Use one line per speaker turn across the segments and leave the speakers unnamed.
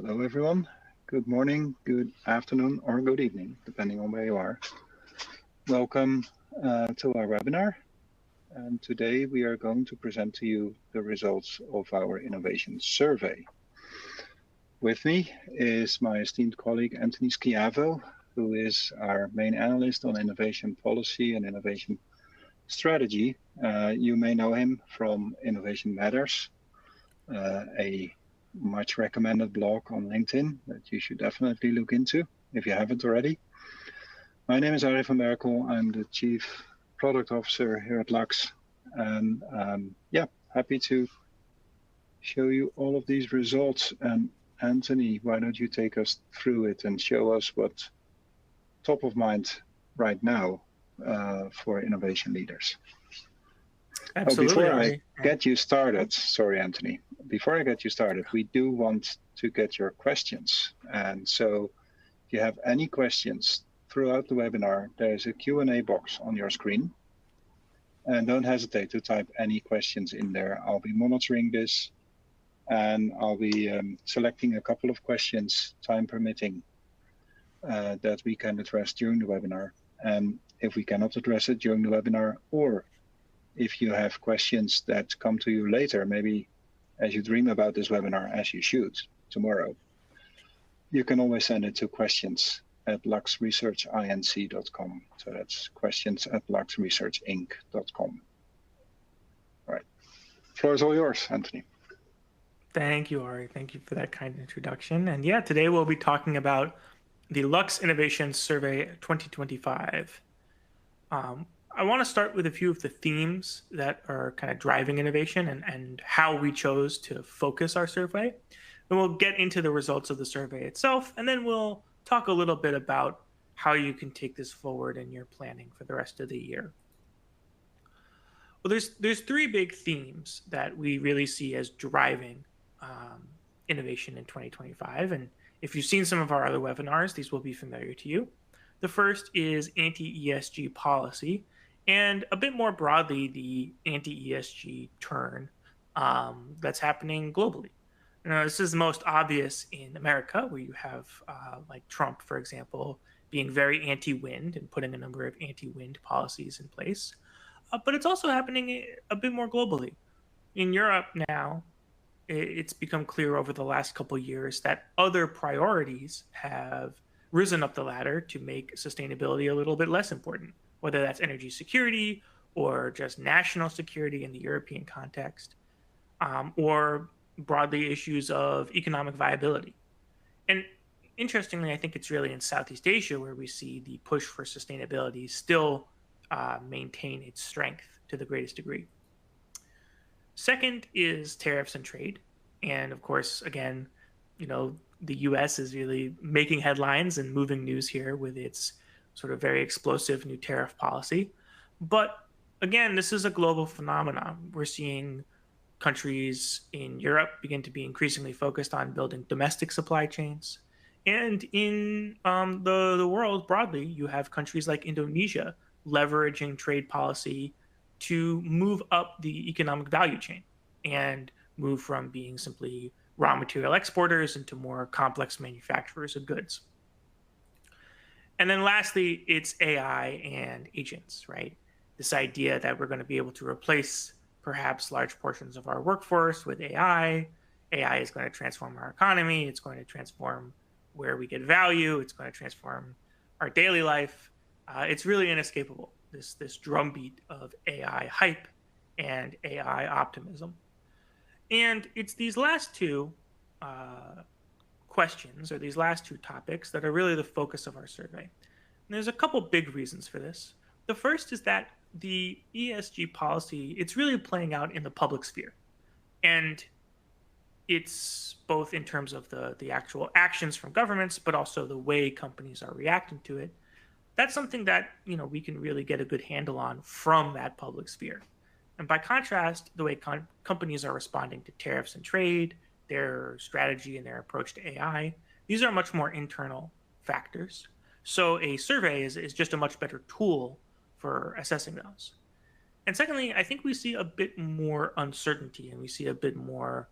Hello, everyone. Good morning, good afternoon, or good evening, depending on where you are. Welcome to our webinar. And today we are going to present to you the results of our innovation survey. With me is my esteemed colleague, Anthony Schiavo, who is our main analyst on innovation policy and innovation strategy. You may know him from Innovation Matters, a much recommended blog on LinkedIn that you should definitely look into if you haven't already. My name is Arie van Berkel. I'm the Chief Product Officer here at Lux. And happy to show you all of these results. And Anthony, why don't you take us through it and show us what's top of mind right now for innovation leaders?
Absolutely.
Before I get you started, sorry, Anthony, before I get you started, we do want to get your questions. And so if you have any questions throughout the webinar, there's a Q&A box on your screen. And don't hesitate to type any questions in there. I'll be monitoring this and I'll be selecting a couple of questions, time permitting, that we can address during the webinar. And if we cannot address it during the webinar, or if you have questions that come to you later, maybe as you dream about this webinar, as you should tomorrow, you can always send it to questions@luxresearchinc.com. So that's questions@luxresearchinc.com. All right. Floor is all yours, Anthony.
Thank you, Ari. Thank you for that kind introduction. And yeah, today we'll be talking about the Lux Innovation Survey 2025. I want to start with a few of the themes that are kind of driving innovation and how we chose to focus our survey. Then we'll get into the results of the survey itself, and then we'll talk a little bit about how you can take this forward in your planning for the rest of the year. Well, there's three big themes that we really see as driving innovation in 2025. And if you've seen some of our other webinars, these will be familiar to you. The first is anti-ESG policy, and a bit more broadly, the anti-ESG turn that's happening globally. Now, this is most obvious in America, where you have like Trump, for example, being very anti-wind and putting a number of anti-wind policies in place. But it's also happening a bit more globally. In Europe now, it's become clear over the last couple of years that other priorities have risen up the ladder to make sustainability a little bit less important, whether that's energy security or just national security in the European context, or broadly issues of economic viability. And interestingly, I think it's really in Southeast Asia where we see the push for sustainability still maintain its strength to the greatest degree. Second is tariffs and trade. And of course, again, the US is really making headlines and moving news here with its sort of very explosive new tariff policy. But again, this is a global phenomenon. We're seeing countries in Europe begin to be increasingly focused on building domestic supply chains. And in the world broadly, you have countries like Indonesia leveraging trade policy to move up the economic value chain and move from being simply raw material exporters into more complex manufacturers of goods. And then lastly, it's AI and agents, right? This idea that we're going to be able to replace perhaps large portions of our workforce with AI. AI is going to transform our economy. It's going to transform where we get value. It's going to transform our daily life. It's really inescapable, this drumbeat of AI hype and AI optimism. And it's these last two questions, or these last two topics, that are really the focus of our survey. And there's a couple big reasons for this. The first is that the ESG policy, it's really playing out in the public sphere. And it's both in terms of the actual actions from governments, but also the way companies are reacting to it. That's something that we can really get a good handle on from that public sphere. And by contrast, the way companies are responding to tariffs and trade, their strategy and their approach to AI, these are much more internal factors. So a survey is just a much better tool for assessing those. And secondly, I think we see a bit more uncertainty, and we see a bit more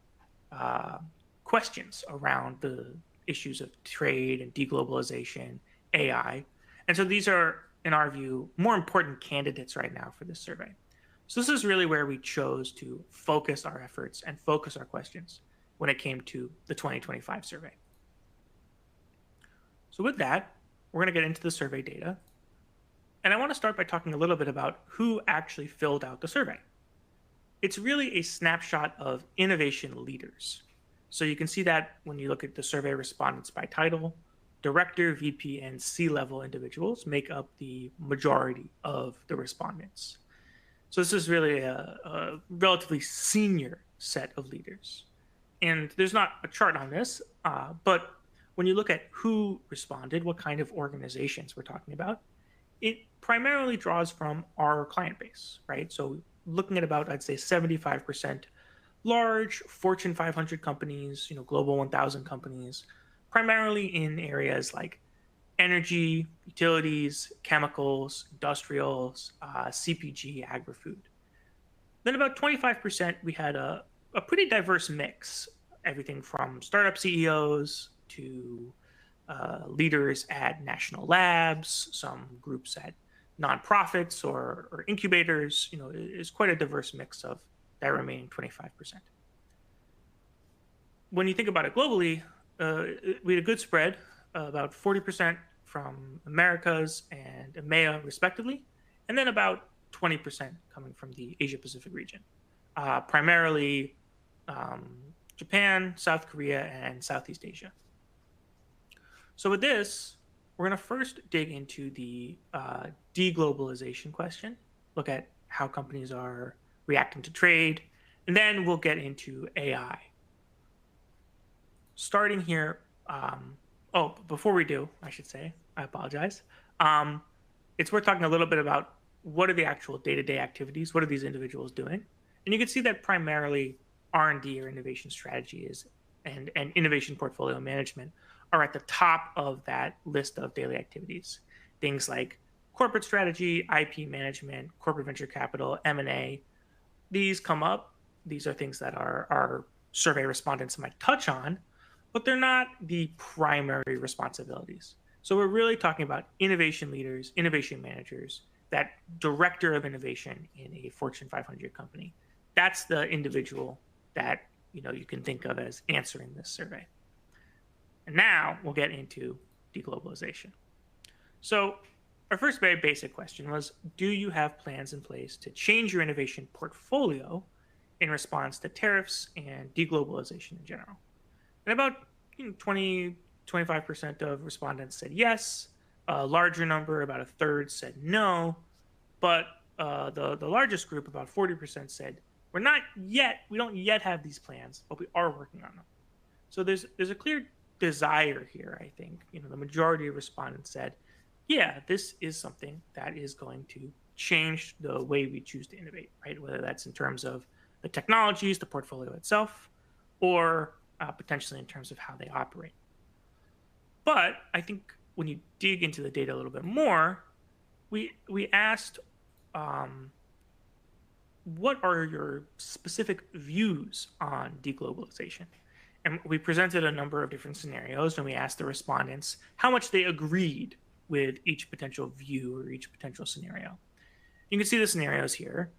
questions around the issues of trade and deglobalization, AI. And so these are, in our view, more important candidates right now for this survey. So this is really where we chose to focus our efforts and focus our questions when it came to the 2025 survey. So with that, we're going to get into the survey data. And I want to start by talking a little bit about who actually filled out the survey. It's really a snapshot of innovation leaders. So you can see that when you look at the survey respondents by title, director, VP, and C-level individuals make up the majority of the respondents. So this is really a relatively senior set of leaders. And there's not a chart on this, but when you look at who responded, what kind of organizations we're talking about, it primarily draws from our client base, right? So looking at about, I'd say 75% large Fortune 500 companies, Global 1000 companies, primarily in areas like energy, utilities, chemicals, industrials, CPG, agri-food. Then about 25%, we had a pretty diverse mix, everything from startup CEOs to leaders at national labs, some groups at nonprofits or incubators. It's quite a diverse mix of that remaining 25%. When you think about it globally, we had a good spread, about 40% from Americas and EMEA respectively, and then about 20% coming from the Asia Pacific region, primarily Japan, South Korea, and Southeast Asia. So with this, we're going to first dig into the deglobalization question, look at how companies are reacting to trade, and then we'll get into AI. Starting here, before we do, I should say, I apologize. It's worth talking a little bit about what are the actual day-to-day activities, what are these individuals doing? And you can see that primarily R&D or innovation strategy and innovation portfolio management are at the top of that list of daily activities. Things like corporate strategy, IP management, corporate venture capital, M&A. These come up. These are things that our survey respondents might touch on, but they're not the primary responsibilities. So we're really talking about innovation leaders, innovation managers, that director of innovation in a Fortune 500 company. That's the individual that you can think of as answering this survey. And now we'll get into deglobalization. So our first very basic question was, do you have plans in place to change your innovation portfolio in response to tariffs and deglobalization in general? And about 20-25% of respondents said yes. A larger number, about a third, said no. But the largest group, about 40%, said we don't yet have these plans, but we are working on them. So there's a clear desire here, I think. The majority of respondents said, yeah, this is something that is going to change the way we choose to innovate, right? Whether that's in terms of the technologies, the portfolio itself, or potentially in terms of how they operate. But I think when you dig into the data a little bit more, we asked, what are your specific views on deglobalization? And we presented a number of different scenarios, and we asked the respondents how much they agreed with each potential view or each potential scenario. You can see the scenarios here.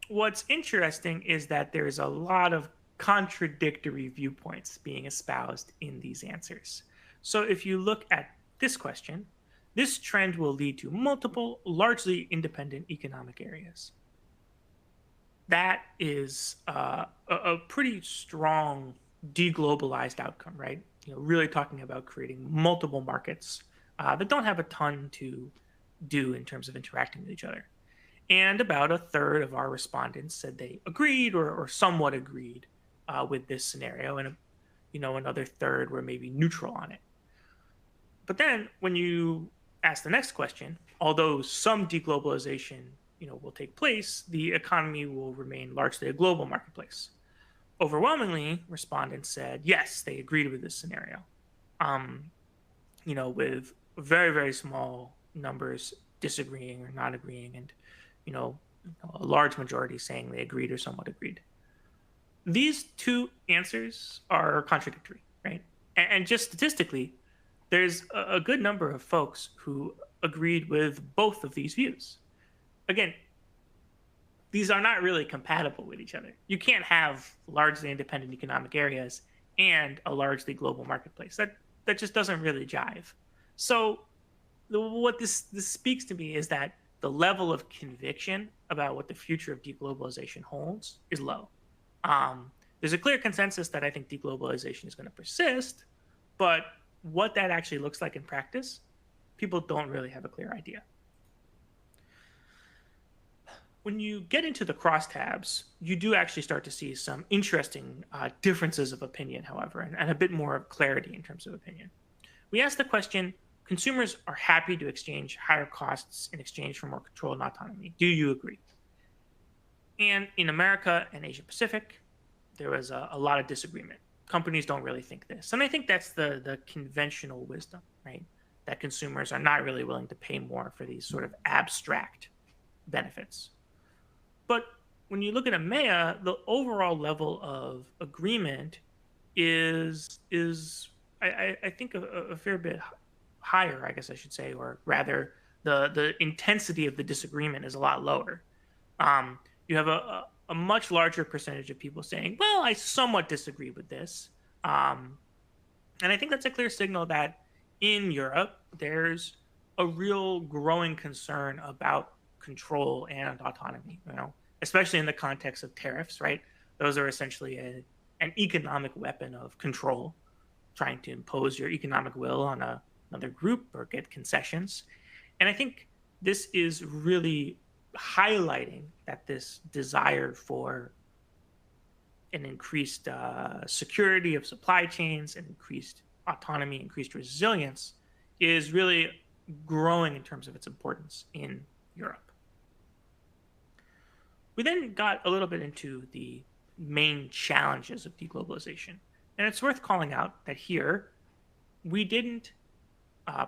What's interesting is that there's a lot of contradictory viewpoints being espoused in these answers. So if you look at this question, this trend will lead to multiple, largely independent economic areas. That is a pretty strong deglobalized outcome, right? Really talking about creating multiple markets that don't have a ton to do in terms of interacting with each other. And about a third of our respondents said they agreed or somewhat agreed with this scenario, and another third were maybe neutral on it. But then when you ask the next question, although some deglobalization will take place, the economy will remain largely a global marketplace. Overwhelmingly, respondents said yes, they agreed with this scenario. With very, very small numbers disagreeing or not agreeing, and a large majority saying they agreed or somewhat agreed. These two answers are contradictory, right? And just statistically, there's a good number of folks who agreed with both of these views. Again, these are not really compatible with each other. You can't have largely independent economic areas and a largely global marketplace. That just doesn't really jive. So what this speaks to me is that the level of conviction about what the future of deglobalization holds is low. There's a clear consensus that I think deglobalization is going to persist, but what that actually looks like in practice, people don't really have a clear idea. When you get into the crosstabs, you do actually start to see some interesting differences of opinion, however, and a bit more of clarity in terms of opinion. We asked the question, consumers are happy to exchange higher costs in exchange for more control and autonomy. Do you agree? And in America and Asia Pacific, there was a lot of disagreement. Companies don't really think this. And I think that's the conventional wisdom, right? That consumers are not really willing to pay more for these sort of abstract benefits. But when you look at EMEA, the overall level of agreement is I think a fair bit higher, I guess I should say, or rather, the intensity of the disagreement is a lot lower. You have a much larger percentage of people saying, "Well, I somewhat disagree with this," and I think that's a clear signal that in Europe there's a real growing concern about control and autonomy. Especially in the context of tariffs, right? Those are essentially an economic weapon of control, trying to impose your economic will on another group or get concessions. And I think this is really highlighting that this desire for an increased security of supply chains and increased autonomy, increased resilience is really growing in terms of its importance in Europe. We then got a little bit into the main challenges of deglobalization. And it's worth calling out that here we didn't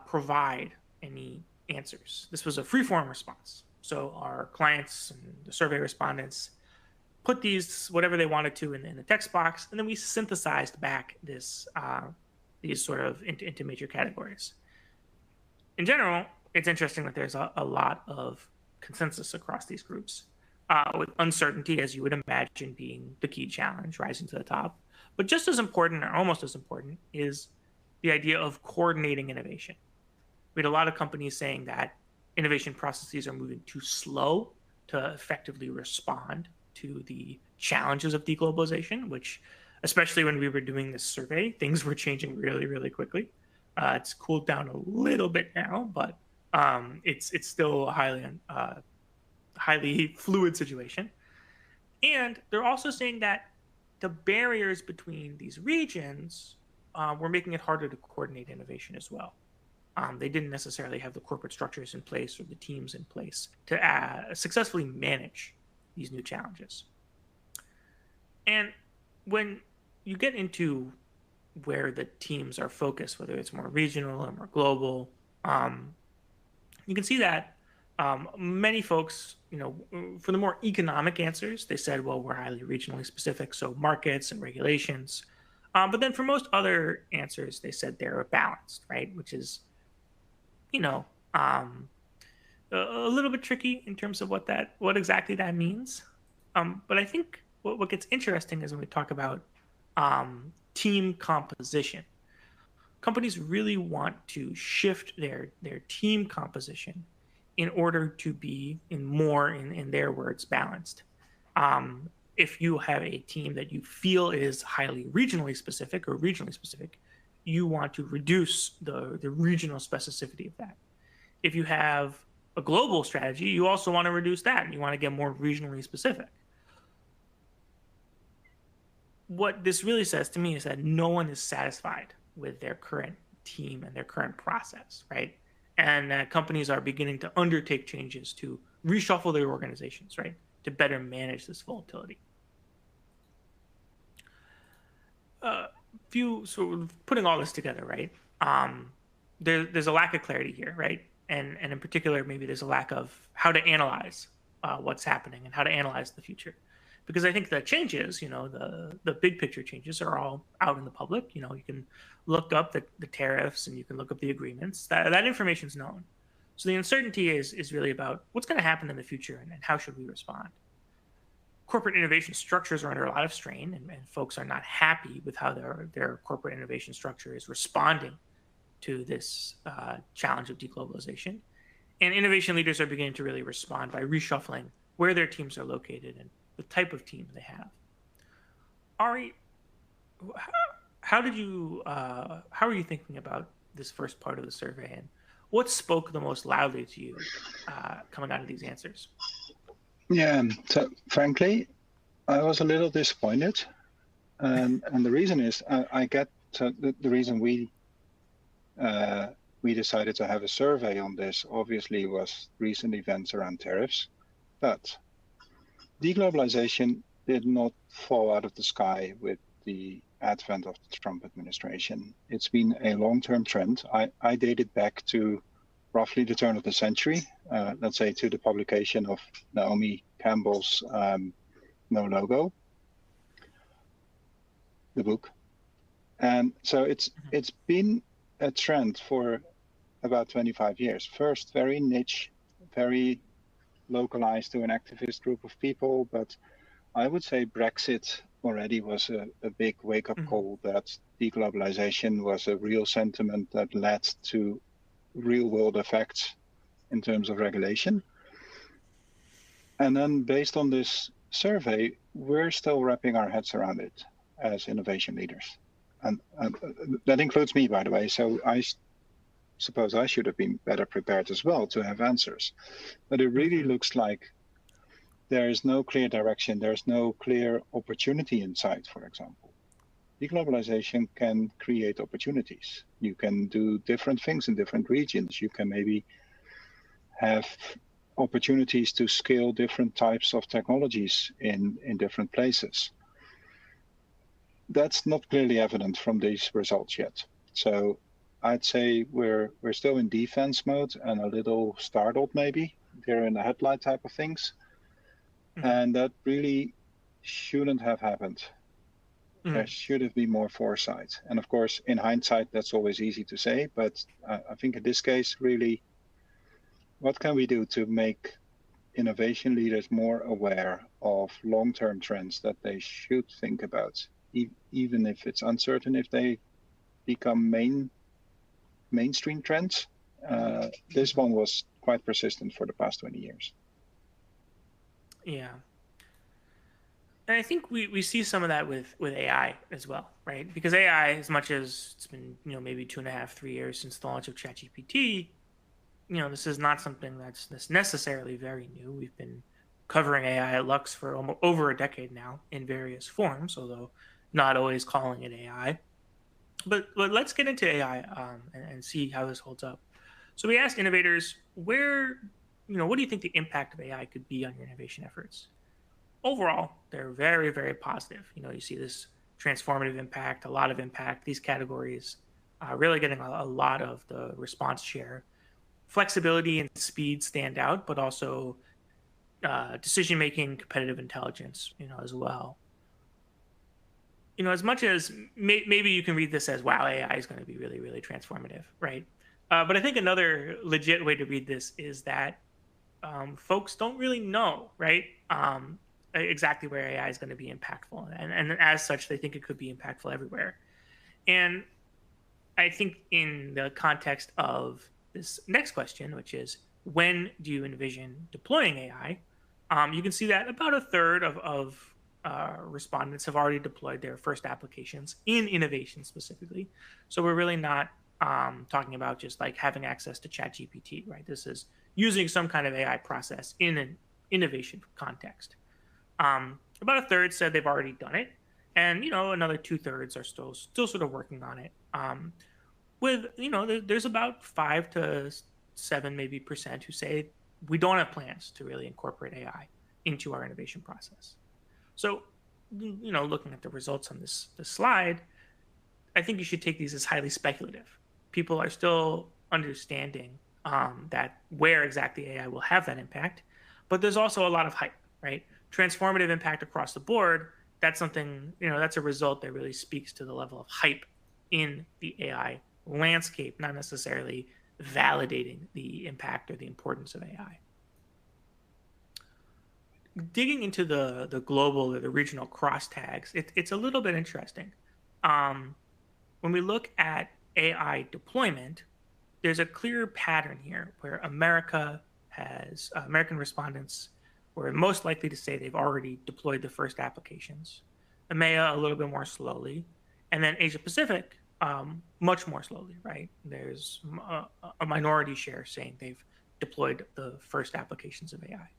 provide any answers. This was a free-form response. So our clients and the survey respondents put these, whatever they wanted to, in the text box, and then we synthesized back these sort of into major categories. In general, it's interesting that there's a lot of consensus across these groups. With uncertainty, as you would imagine, being the key challenge, rising to the top. But just as important, or almost as important, is the idea of coordinating innovation. We had a lot of companies saying that innovation processes are moving too slow to effectively respond to the challenges of deglobalization, which, especially when we were doing this survey, things were changing really, really quickly. It's cooled down a little bit now, but it's still a highly fluid situation. And they're also saying that the barriers between these regions were making it harder to coordinate innovation as well. They didn't necessarily have the corporate structures in place or the teams in place to successfully manage these new challenges. And when you get into where the teams are focused, whether it's more regional or more global, you can see that many folks, for the more economic answers, they said, well, we're highly regionally specific, so markets and regulations. But then for most other answers, they said they're balanced, right? Which is, a little bit tricky in terms of what exactly that means. But I think what gets interesting is when we talk about team composition. Companies really want to shift their team composition in order to be in their words, balanced. If you have a team that you feel is highly regionally specific, you want to reduce the regional specificity of that. If you have a global strategy, you also want to reduce that, and you want to get more regionally specific. What this really says to me is that no one is satisfied with their current team and their current process, right? And companies are beginning to undertake changes to reshuffle their organizations, right, to better manage this volatility. Sort of putting all this together, right? There's a lack of clarity here, right? And in particular, maybe there's a lack of how to analyze what's happening and how to analyze the future. because I think the changes, the big picture changes are all out in the public. You can look up the tariffs and you can look up the agreements. That information is known. So the uncertainty is really about what's going to happen in the future and how should we respond. Corporate innovation structures are under a lot of strain, and folks are not happy with how their corporate innovation structure is responding to this challenge of deglobalization. And innovation leaders are beginning to really respond by reshuffling where their teams are located and the type of team they have. Ari, how are you thinking about this first part of the survey, and what spoke the most loudly to you coming out of these answers?
Yeah, so frankly, I was a little disappointed. And the reason is I get the reason we decided to have a survey on this, obviously, was recent events around tariffs. But deglobalization did not fall out of the sky with the advent of the Trump administration. It's been a long-term trend. I date it back to roughly the turn of the century, let's say to the publication of Naomi Campbell's No Logo, the book. And so it's been a trend for about 25 years. First, very niche, very localized to an activist group of people, but I would say Brexit already was a big wake-up call that deglobalization was a real sentiment that led to real-world effects in terms of regulation. And then based on this survey, we're still wrapping our heads around it as innovation leaders. And that includes me, by the way, so I suppose I should have been better prepared as well to have answers. But it really looks like there is no clear direction, there's no clear opportunity in sight, for example. Deglobalization can create opportunities. You can do different things in different regions. You can maybe have opportunities to scale different types of technologies in different places. That's not clearly evident from these results yet. So I'd say we're still in defense mode and a little startled maybe. They're in the headlight type of things. And that really shouldn't have happened. There should have been more foresight. And of course, in hindsight, that's always easy to say. But I think in this case, really, what can we do to make innovation leaders more aware of long-term trends that they should think about, even if it's uncertain if they become mainstream trends? This one was quite persistent for the past 20 years.
Yeah. And I think we see some of that with AI as well, right? Because AI, as much as it's been, maybe 2.5, 3 years since the launch of ChatGPT, this is not something that's necessarily very new. We've been covering AI at Lux for over a decade now in various forms, although not always calling it AI. But let's get into AI and see how this holds up. So we asked innovators, what do you think the impact of AI could be on your innovation efforts? Overall, they're very, very positive. You see this transformative impact, a lot of impact. These categories are really getting a lot of the response share. Flexibility and speed stand out, but also decision-making, competitive intelligence, as well. As much as maybe you can read this as, wow, AI is going to be really, really transformative, right? But I think another legit way to read this is that folks don't really know, right, exactly where AI is going to be impactful. And as such, they think it could be impactful everywhere. And I think in the context of this next question, which is, when do you envision deploying AI? You can see that about a third of respondents have already deployed their first applications in innovation specifically. So we're really not talking about just like having access to ChatGPT, right? This is using some kind of AI process in an innovation context. About a third said they've already done it, and another 2/3 are still sort of working on it. There's about 5 to 7 maybe percent who say we don't have plans to really incorporate AI into our innovation process. So, looking at the results on this slide, I think you should take these as highly speculative. People are still understanding that where exactly AI will have that impact, but there's also a lot of hype, right? transformative impact across the board, that's something, that's a result that really speaks to the level of hype in the AI landscape, not necessarily validating the impact or the importance of AI. Digging into the global or the regional crosstags, it's a little bit interesting. When we look at AI deployment, there's a clear pattern here where American respondents were most likely to say they've already deployed the first applications. EMEA a little bit more slowly, and then Asia Pacific much more slowly, right? There's a minority share saying they've deployed the first applications of AI.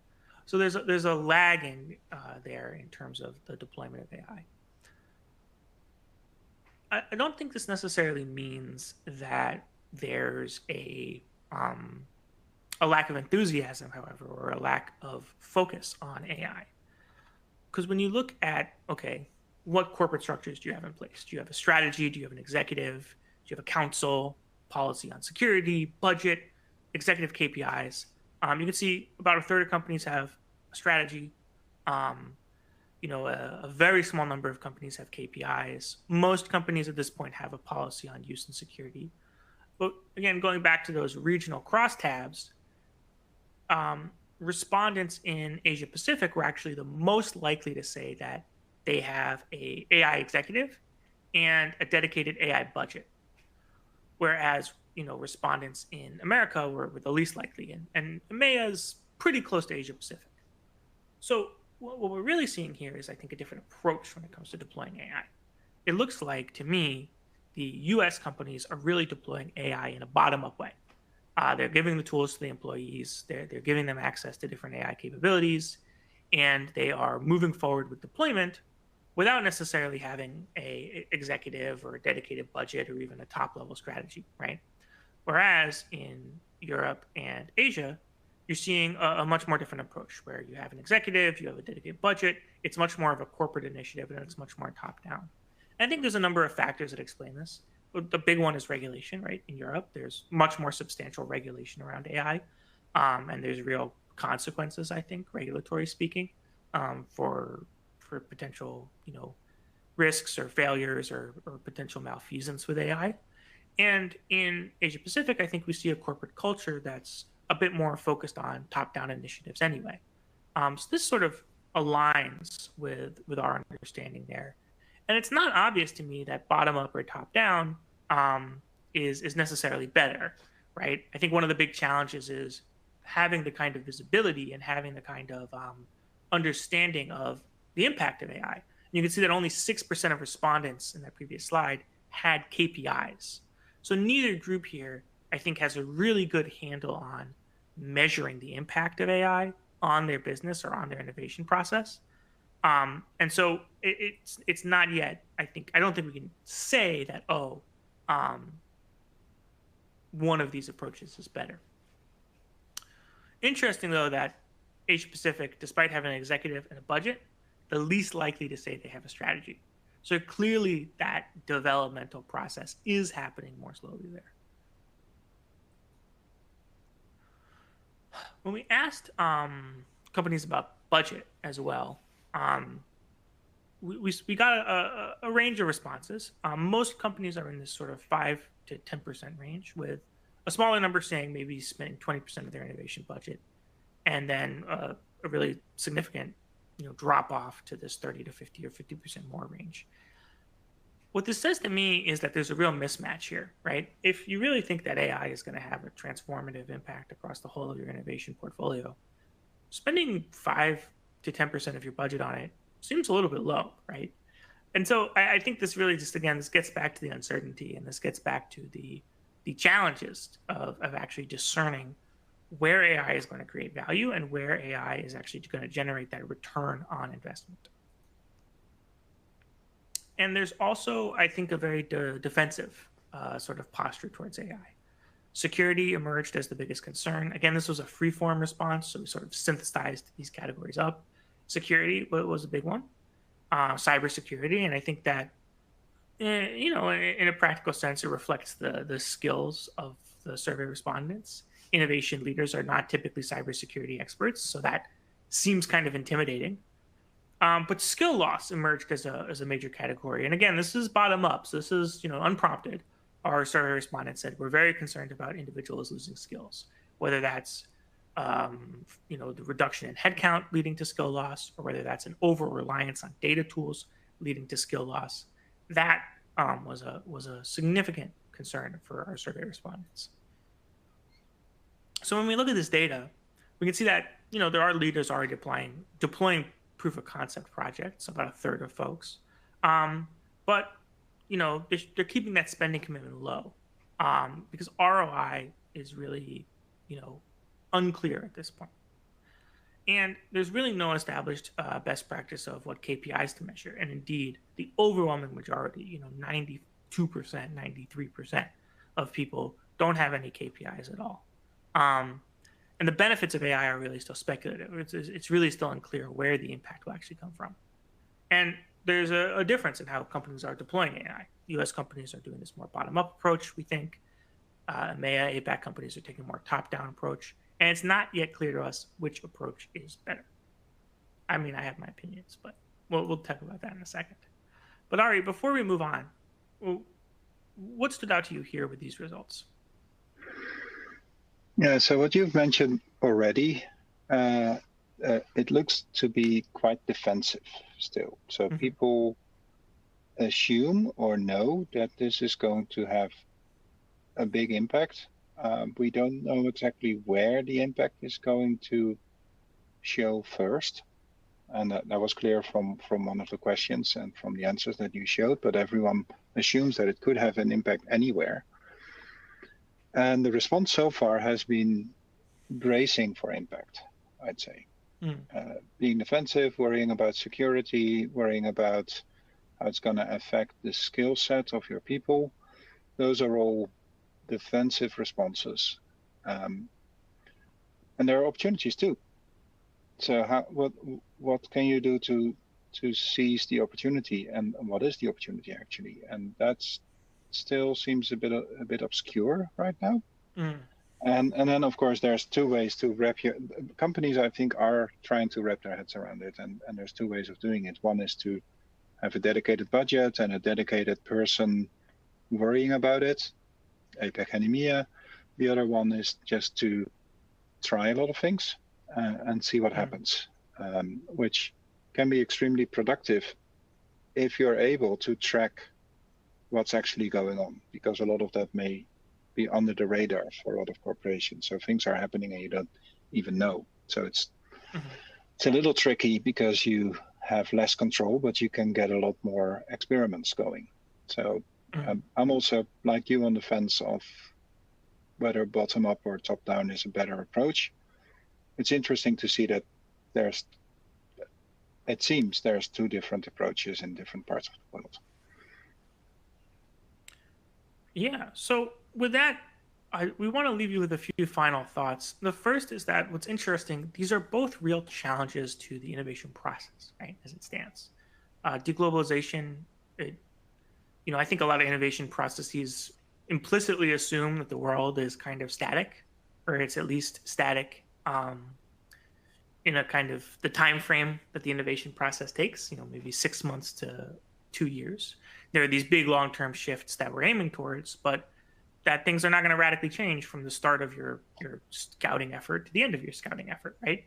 So there's a lagging there in terms of the deployment of AI. I don't think this necessarily means that there's a lack of enthusiasm, however, or a lack of focus on AI. Because when you look at, okay, what corporate structures do you have in place? Do you have a strategy? Do you have an executive? Do you have a council, policy on security, budget, executive KPIs? You can see about a third of companies have a strategy. A very small number of companies have KPIs. Most companies at this point have a policy on use and security. But again, going back to those regional crosstabs, respondents in Asia Pacific were actually the most likely to say that they have a AI executive and a dedicated AI budget, whereas respondents in America were the least likely, and EMEA is pretty close to Asia Pacific. So what we're really seeing here is, I think, a different approach when it comes to deploying AI. It looks like, to me, the US companies are really deploying AI in a bottom-up way. They're giving the tools to the employees, they're giving them access to different AI capabilities, and they are moving forward with deployment without necessarily having a executive or a dedicated budget or even a top-level strategy, right? Whereas in Europe and Asia, you're seeing a much more different approach where you have an executive, you have a dedicated budget. It's much more of a corporate initiative, and it's much more top-down. I think there's a number of factors that explain this. The big one is regulation, right? In Europe, there's much more substantial regulation around AI, and there's real consequences, I think, regulatory speaking, for potential, risks or failures or potential malfeasance with AI. And in Asia Pacific, I think we see a corporate culture that's a bit more focused on top-down initiatives anyway. So this sort of aligns with our understanding there. And it's not obvious to me that bottom-up or top-down is necessarily better, right? I think one of the big challenges is having the kind of visibility and having the kind of understanding of the impact of AI. And you can see that only 6% of respondents in that previous slide had KPIs. So neither group here, I think, has a really good handle on measuring the impact of AI on their business or on their innovation process. And so it's not yet, I don't think we can say that, one of these approaches is better. Interesting, though, that Asia Pacific, despite having an executive and a budget, the least likely to say they have a strategy. So clearly that developmental process is happening more slowly there. When we asked companies about budget as well, we got a range of responses. Most companies are in this sort of 5 to 10% range, with a smaller number saying maybe spending 20% of their innovation budget, and then a really significant drop off to this 30 to 50 or 50% more range. What this says to me is that there's a real mismatch here, right? If you really think that AI is going to have a transformative impact across the whole of your innovation portfolio, spending 5 to 10% of your budget on it seems a little bit low, right? And so I think this really just, again, this gets back to the uncertainty, and this gets back to the challenges of actually discerning where AI is going to create value and where AI is actually going to generate that return on investment. And there's also, I think, a very defensive sort of posture towards AI. Security emerged as the biggest concern. Again, this was a free-form response, so we sort of synthesized these categories up. Security was a big one. Cybersecurity, and I think that, in a practical sense, it reflects the skills of the survey respondents. Innovation leaders are not typically cybersecurity experts, so that seems kind of intimidating. But skill loss emerged as a major category. And again, this is bottom up. So this is, unprompted. Our survey respondents said we're very concerned about individuals losing skills, whether that's the reduction in headcount leading to skill loss, or whether that's an over reliance on data tools leading to skill loss. That was a significant concern for our survey respondents. So when we look at this data, we can see that there are leaders already deploying proof of concept projects, about a third of folks, but they're keeping that spending commitment low because ROI is really unclear at this point. And there's really no established best practice of what KPIs to measure. And indeed, the overwhelming majority, 92%, 93% of people don't have any KPIs at all. And the benefits of AI are really still speculative. It's really still unclear where the impact will actually come from. And there's a difference in how companies are deploying AI. US companies are doing this more bottom-up approach, we think. EMEA, APAC companies are taking a more top-down approach. And it's not yet clear to us which approach is better. I mean, I have my opinions, but we'll talk about that in a second. But Ari, before we move on, what stood out to you here with these results?
Yeah, so what you've mentioned already, it looks to be quite defensive still. So people assume or know that this is going to have a big impact. We don't know exactly where the impact is going to show first. And that was clear from one of the questions and from the answers that you showed, but everyone assumes that it could have an impact anywhere. And the response so far has been bracing for impact, I'd say. Being defensive, worrying about security, worrying about how it's going to affect the skill set of your people. Those are all defensive responses. And there are opportunities too. So what can you do to seize the opportunity, and what is the opportunity actually? And that's still seems a bit obscure right now. And then of course there's two ways to companies I think are trying to wrap their heads around it, and there's two ways of doing it. One is to have a dedicated budget and a dedicated person worrying about it, APAC and EMEA. The other one is just to try a lot of things and see what happens, which can be extremely productive if you're able to track what's actually going on, because a lot of that may be under the radar for a lot of corporations. So things are happening and you don't even know. So it's a little tricky because you have less control, but you can get a lot more experiments going. So I'm also like you on the fence of whether bottom up or top down is a better approach. It's interesting to see that it seems there's two different approaches in different parts of the world.
Yeah, so with that, we want to leave you with a few final thoughts. The first is that what's interesting, these are both real challenges to the innovation process, right, as it stands. Deglobalization, I think a lot of innovation processes implicitly assume that the world is kind of static, or it's at least static in a kind of the time frame that the innovation process takes, maybe 6 months to 2 years. There are these big long-term shifts that we're aiming towards, but that things are not going to radically change from the start of your scouting effort to the end of your scouting effort, right?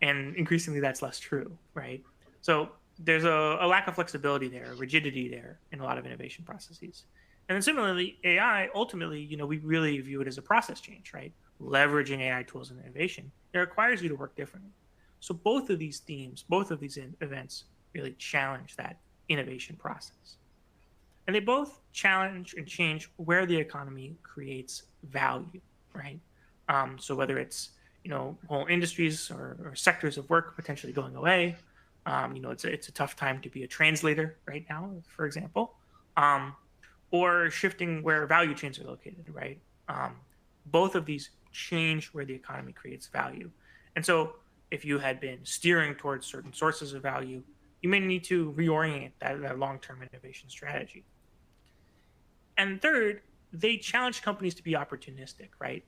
And increasingly that's less true, right? So there's a lack of flexibility there, rigidity there in a lot of innovation processes. And then similarly, AI, ultimately, we really view it as a process change, right? Leveraging AI tools in innovation, it requires you to work differently. So both of these themes, both of these events really challenge that innovation process. And they both challenge and change where the economy creates value, right? So whether it's, whole industries or sectors of work potentially going away, it's a tough time to be a translator right now, for example, or shifting where value chains are located, right? Both of these change where the economy creates value. And so if you had been steering towards certain sources of value, you may need to reorient that long-term innovation strategy. And third, they challenge companies to be opportunistic, right?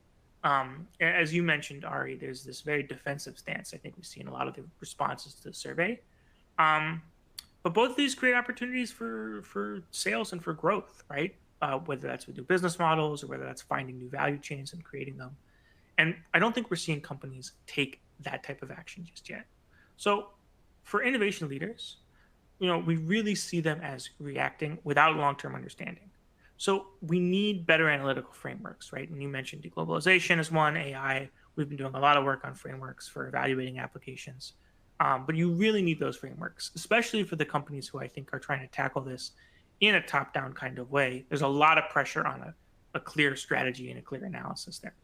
As you mentioned, Ari, there's this very defensive stance I think we see in a lot of the responses to the survey. But both of these create opportunities for sales and for growth, right? Whether that's with new business models or whether that's finding new value chains and creating them. And I don't think we're seeing companies take that type of action just yet. So for innovation leaders, we really see them as reacting without long-term understanding. So we need better analytical frameworks, right? And you mentioned deglobalization as one, AI. We've been doing a lot of work on frameworks for evaluating applications. But you really need those frameworks, especially for the companies who I think are trying to tackle this in a top-down kind of way. There's a lot of pressure on a clear strategy and a clear analysis there.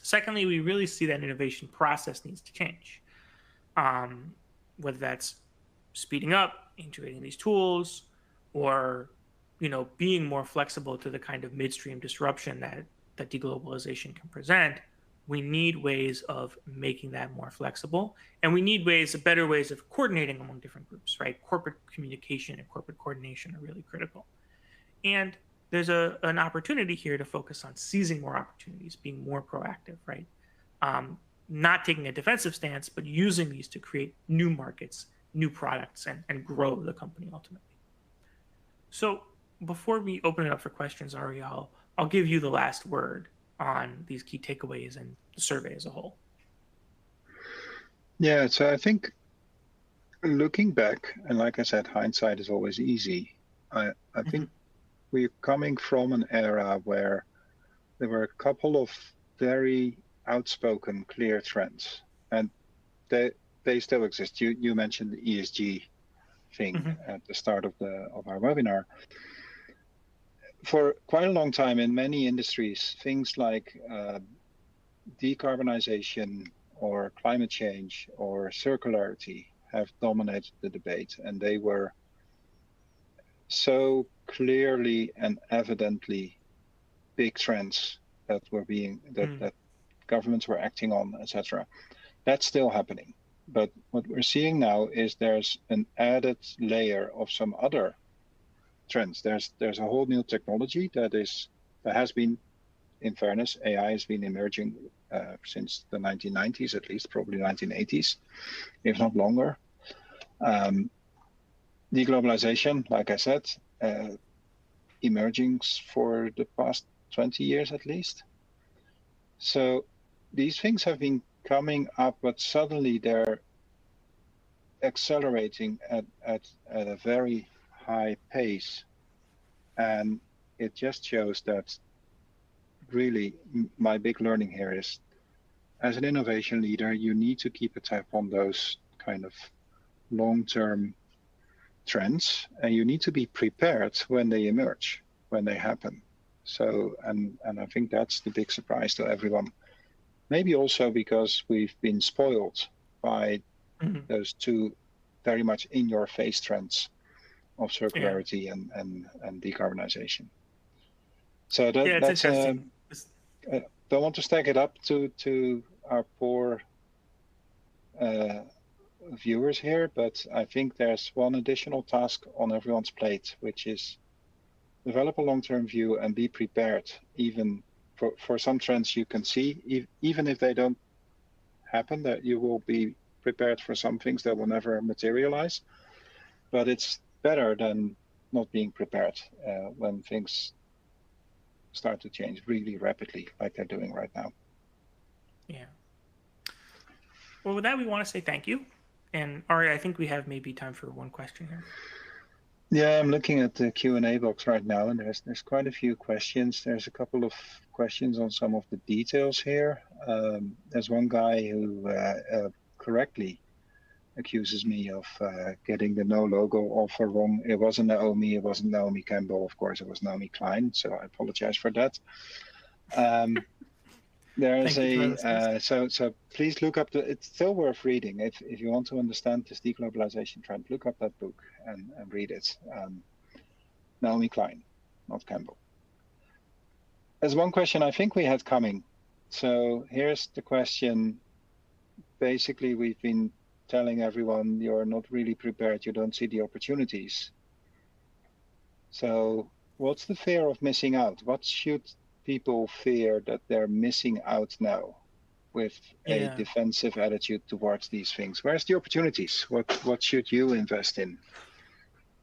Secondly, we really see that innovation process needs to change, whether that's speeding up, integrating these tools, or being more flexible to the kind of midstream disruption that deglobalization can present. We need ways of making that more flexible, and we need better ways of coordinating among different groups, right? Corporate communication and corporate coordination are really critical. And there's an opportunity here to focus on seizing more opportunities, being more proactive, right? Not taking a defensive stance, but using these to create new markets, new products, and grow the company ultimately. So before we open it up for questions, Ari, I'll give you the last word on these key takeaways and the survey as a whole.
Yeah, so I think looking back, and like I said, hindsight is always easy. I think we're coming from an era where there were a couple of very outspoken, clear trends, and they still exist. You mentioned the ESG thing at the start of our webinar. For quite a long time in many industries, things like decarbonization or climate change or circularity have dominated the debate, and they were so clearly and evidently big trends that were that governments were acting on, etc. That's still happening. But what we're seeing now is there's an added layer of some other trends. There's a whole new technology that has been, in fairness, AI has been emerging since the 1990s, at least probably 1980s, if not longer. Deglobalization, like I said, emerging for the past 20 years at least. So these things have been coming up, but suddenly they're accelerating at a very high pace. And it just shows that really my big learning here is, as an innovation leader, you need to keep a tab on those kind of long-term trends, and you need to be prepared when they emerge, when they happen. So, and I think that's the big surprise to everyone. Maybe also because we've been spoiled by those two very much in-your-face trends of circularity and decarbonization. So that's
interesting.
I don't want to stack it up to our poor viewers here, but I think there's one additional task on everyone's plate, which is develop a long-term view and be prepared. Even for some trends you can see, even if they don't happen, that you will be prepared for some things that will never materialize. But it's better than not being prepared when things start to change really rapidly, like they're doing right now.
Yeah. Well, with that, we want to say thank you. And Ari, I think we have maybe time for one question here.
Yeah, I'm looking at the Q&A box right now, and there's quite a few questions. There's a couple of questions on some of the details here. There's one guy who correctly accuses me of getting the no logo offer wrong. It wasn't Naomi Campbell, of course, it was Naomi Klein, so I apologize for that. There's so please look up it's still worth reading if you want to understand this deglobalization trend. Look up that book and read it. Naomi Klein, not Campbell. There's one question I think we had coming. So here's the question. Basically, we've been telling everyone you're not really prepared, you don't see the opportunities. So what's the fear of missing out? What should people fear that they're missing out now? with a
Yeah.
defensive attitude towards these things. Where's the opportunities? What should you invest in?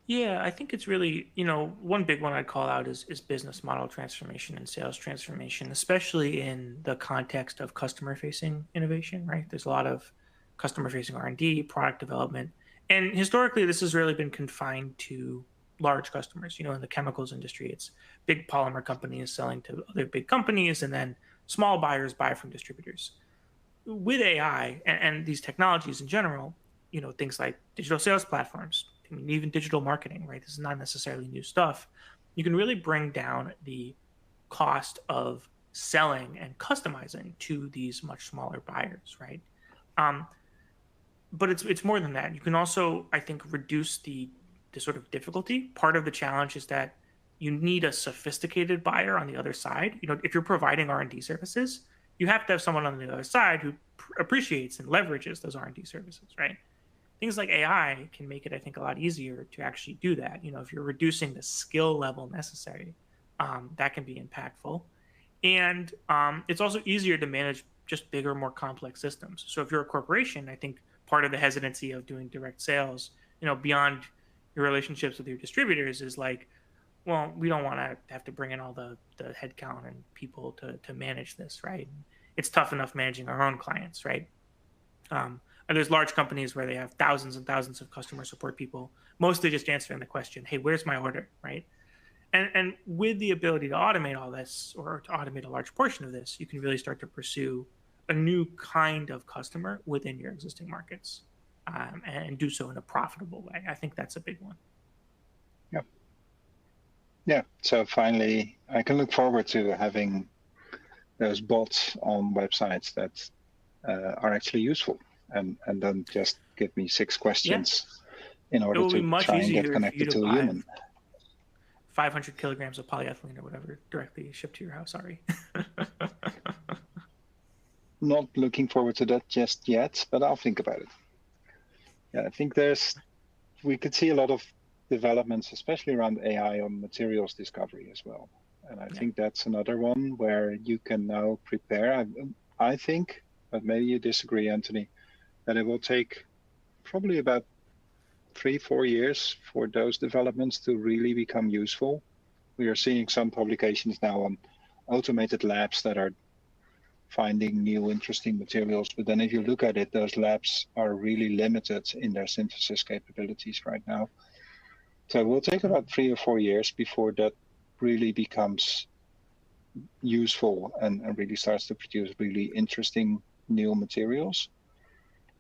Yeah, I think it's really, one big one I'd call out is business model transformation and sales transformation, especially in the context of customer facing innovation, right? There's a lot of customer facing R&D, product development. And historically, this has really been confined to large customers. In the chemicals industry, it's big polymer companies selling to other big companies, and then small buyers buy from distributors. With AI and these technologies in general, things like digital sales platforms, I mean, even digital marketing, right? This is not necessarily new stuff. You can really bring down the cost of selling and customizing to these much smaller buyers, right? Um, but it's more than that. You can also, I think, reduce the sort of difficulty. Part of the challenge is that you need a sophisticated buyer on the other side. If you're providing R&D services, you have to have someone on the other side who appreciates and leverages those R&D services, right? Things like AI can make it, I think, a lot easier to actually do that. If you're reducing the skill level necessary, that can be impactful. And it's also easier to manage just bigger, more complex systems. So if you're a corporation, I think part of the hesitancy of doing direct sales, beyond your relationships with your distributors is like, well, we don't want to have to bring in all the headcount and people to manage this, right? It's tough enough managing our own clients, right? And there's large companies where they have thousands and thousands of customer support people, mostly just answering the question, hey, where's my order, right? And with the ability to automate all this, or to automate a large portion of this, you can really start to pursue a new kind of customer within your existing markets, and do so in a profitable way. I think that's a big one.
Yeah. Yeah. So finally, I can look forward to having those bots on websites that are actually useful, and don't just give me 6 questions in
It
order
will be
to
much
try and get
easier for you
connected
to
to a
buy
human.
500 kilograms of polyethylene or whatever directly shipped to your house. Sorry.
Not looking forward to that just yet, but I'll think about it. Yeah, I think we could see a lot of developments, especially around AI, on materials discovery as well. And I think that's another one where you can now prepare. I think, but maybe you disagree, Anthony, that it will take probably about 3-4 years for those developments to really become useful. We are seeing some publications now on automated labs that are finding new interesting materials, but then if you look at it, those labs are really limited in their synthesis capabilities right now. So it will take about 3 or 4 years before that really becomes useful and really starts to produce really interesting new materials.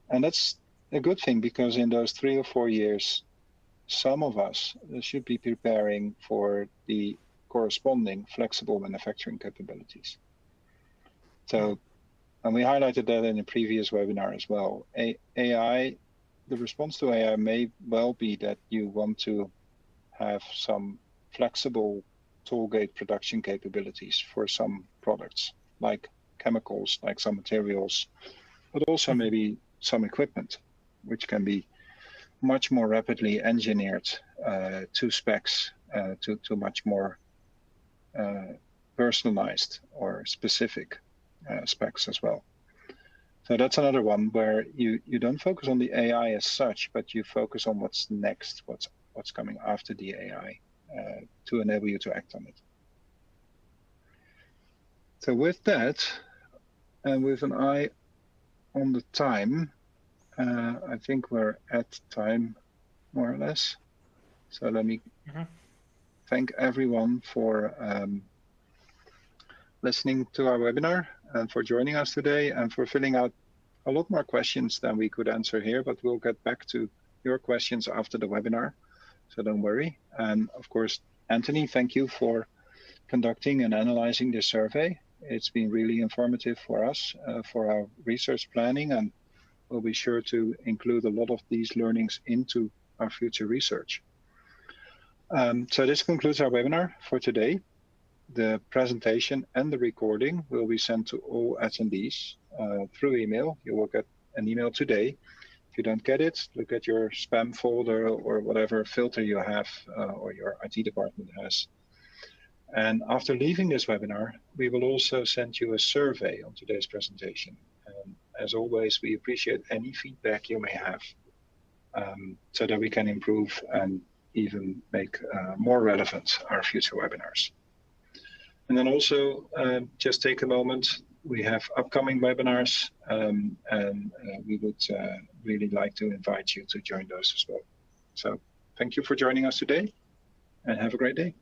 And that's a good thing, because in those 3 or 4 years, some of us should be preparing for the corresponding flexible manufacturing capabilities. So, and we highlighted that in a previous webinar as well. AI, the response to AI may well be that you want to have some flexible toll gate production capabilities for some products, like chemicals, like some materials, but also maybe some equipment, which can be much more rapidly engineered to specs, to much more personalized or specific specs as well. So that's another one where you don't focus on the AI as such, but you focus on what's next, what's coming after the AI, to enable you to act on it. So with that, and with an eye on the time, I think we're at time, more or less. So let me thank everyone for listening to our webinar, and for joining us today, and for filling out a lot more questions than we could answer here, but we'll get back to your questions after the webinar, so don't worry. And of course, Anthony, thank you for conducting and analyzing this survey. It's been really informative for us, for our research planning, and we'll be sure to include a lot of these learnings into our future research. So this concludes our webinar for today. The presentation and the recording will be sent to all attendees through email. You will get an email today. If you don't get it, look at your spam folder or whatever filter you have, or your IT department has. And after leaving this webinar, we will also send you a survey on today's presentation. As always, we appreciate any feedback you may have, so that we can improve and even make more relevant our future webinars. And then also just take a moment. We have upcoming webinars, and we would really like to invite you to join those as well. So thank you for joining us today, and have a great day.